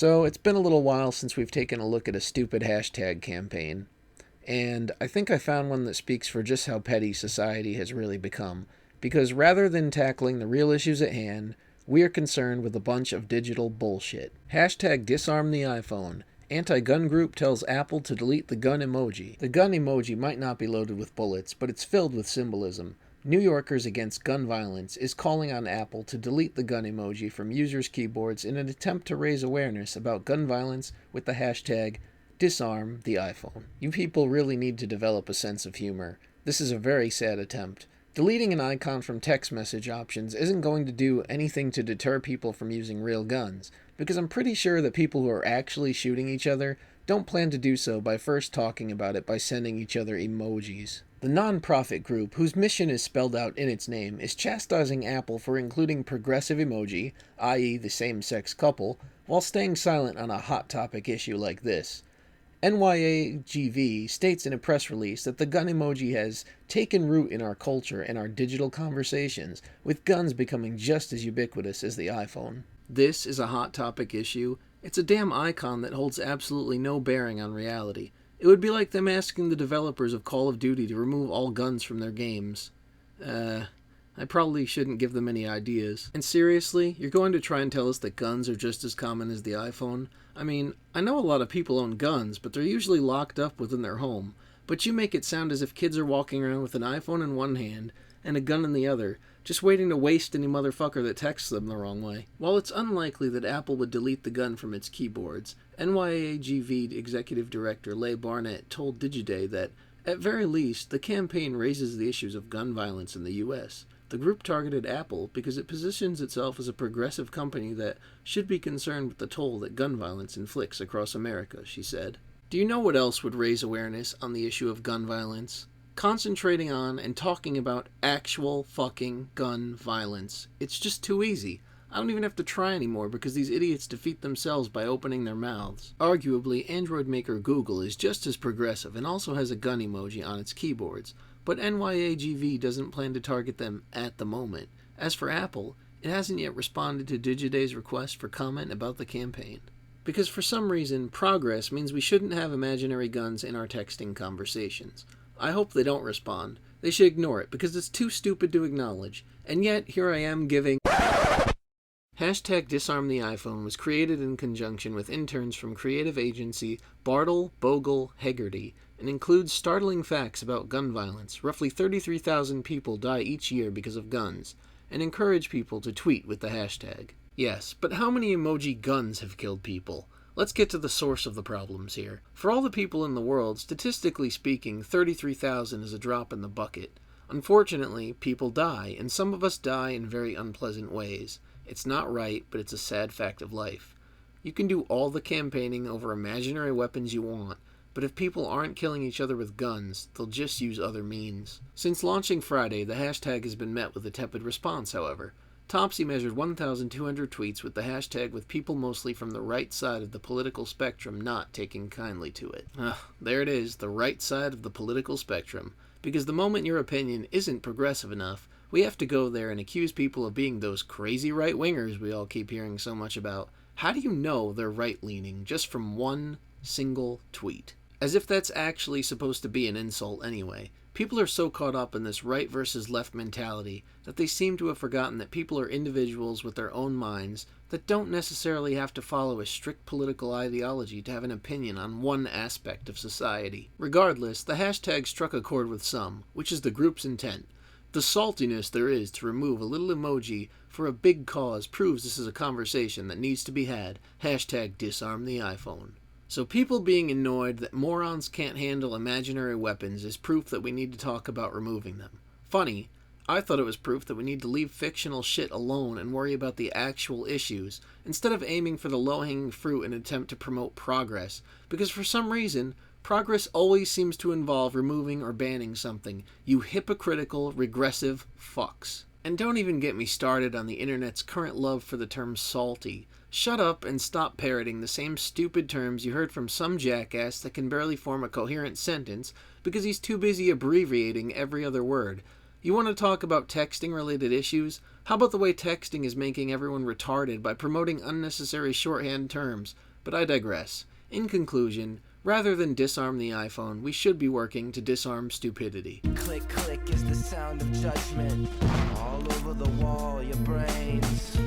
So, it's been a little while since we've taken a look at a stupid hashtag campaign, and I think I found one that speaks for just how petty society has really become. Because rather than tackling the real issues at hand, we are concerned with a bunch of digital bullshit. Hashtag disarm the iPhone. Anti-gun group tells Apple to delete the gun emoji. The gun emoji might not be loaded with bullets, but it's filled with symbolism. New Yorkers Against Gun Violence is calling on Apple to delete the gun emoji from users' keyboards in an attempt to raise awareness about gun violence with the hashtag #DisarmTheIPhone. You people really need to develop a sense of humor. This is a very sad attempt. Deleting an icon from text message options isn't going to do anything to deter people from using real guns, because I'm pretty sure that people who are actually shooting each other don't plan to do so by first talking about it by sending each other emojis. The non-profit group, whose mission is spelled out in its name, is chastising Apple for including progressive emoji, i.e. the same-sex couple, while staying silent on a hot topic issue like this. NYAGV states in a press release that the gun emoji has taken root in our culture and our digital conversations, with guns becoming just as ubiquitous as the iPhone. This is a hot topic issue. It's a damn icon that holds absolutely no bearing on reality. It would be like them asking the developers of Call of Duty to remove all guns from their games. I probably shouldn't give them any ideas. And seriously, you're going to try and tell us that guns are just as common as the iPhone? I mean, I know a lot of people own guns, but they're usually locked up within their home. But you make it sound as if kids are walking around with an iPhone in one hand and a gun in the other, just waiting to waste any motherfucker that texts them the wrong way. While it's unlikely that Apple would delete the gun from its keyboards, NYAGV Executive Director Leigh Barnett told Digiday that, at very least, the campaign raises the issues of gun violence in the U.S. The group targeted Apple because it positions itself as a progressive company that should be concerned with the toll that gun violence inflicts across America, she said. Do you know what else would raise awareness on the issue of gun violence? Concentrating on and talking about actual fucking gun violence. It's just too easy. I don't even have to try anymore because these idiots defeat themselves by opening their mouths. Arguably, Android maker Google is just as progressive and also has a gun emoji on its keyboards, but NYAGV doesn't plan to target them at the moment. As for Apple, it hasn't yet responded to Digiday's request for comment about the campaign. Because for some reason, progress means we shouldn't have imaginary guns in our texting conversations. I hope they don't respond. They should ignore it because it's too stupid to acknowledge. And yet, here I am giving... Hashtag Disarm the iPhone was created in conjunction with interns from creative agency Bartle, Bogle, Hegarty, and includes startling facts about gun violence. Roughly 33,000 people die each year because of guns, and encourage people to tweet with the hashtag. Yes, but how many emoji guns have killed people? Let's get to the source of the problems here. For all the people in the world, statistically speaking, 33,000 is a drop in the bucket. Unfortunately, people die, and some of us die in very unpleasant ways. It's not right, but it's a sad fact of life. You can do all the campaigning over imaginary weapons you want, but if people aren't killing each other with guns, they'll just use other means. Since launching Friday, the hashtag has been met with a tepid response, however. Topsy measured 1,200 tweets with the hashtag, with people mostly from the right side of the political spectrum not taking kindly to it. There it is, the right side of the political spectrum. Because the moment your opinion isn't progressive enough, we have to go there and accuse people of being those crazy right-wingers we all keep hearing so much about. How do you know they're right-leaning just from one single tweet? As if that's actually supposed to be an insult anyway. People are so caught up in this right versus left mentality that they seem to have forgotten that people are individuals with their own minds that don't necessarily have to follow a strict political ideology to have an opinion on one aspect of society. Regardless, the hashtag struck a chord with some, which is the group's intent. The saltiness there is to remove a little emoji for a big cause proves this is a conversation that needs to be had. Hashtag disarm the iPhone. So people being annoyed that morons can't handle imaginary weapons is proof that we need to talk about removing them. Funny, I thought it was proof that we need to leave fictional shit alone and worry about the actual issues, instead of aiming for the low-hanging fruit in an attempt to promote progress, because for some reason, progress always seems to involve removing or banning something, you hypocritical, regressive fucks. And don't even get me started on the internet's current love for the term salty. Shut up and stop parroting the same stupid terms you heard from some jackass that can barely form a coherent sentence because he's too busy abbreviating every other word. You want to talk about texting-related issues? How about the way texting is making everyone retarded by promoting unnecessary shorthand terms? But I digress. In conclusion, rather than disarm the iPhone, we should be working to disarm stupidity. Click, click is the sound of judgment. All over the wall, your brains.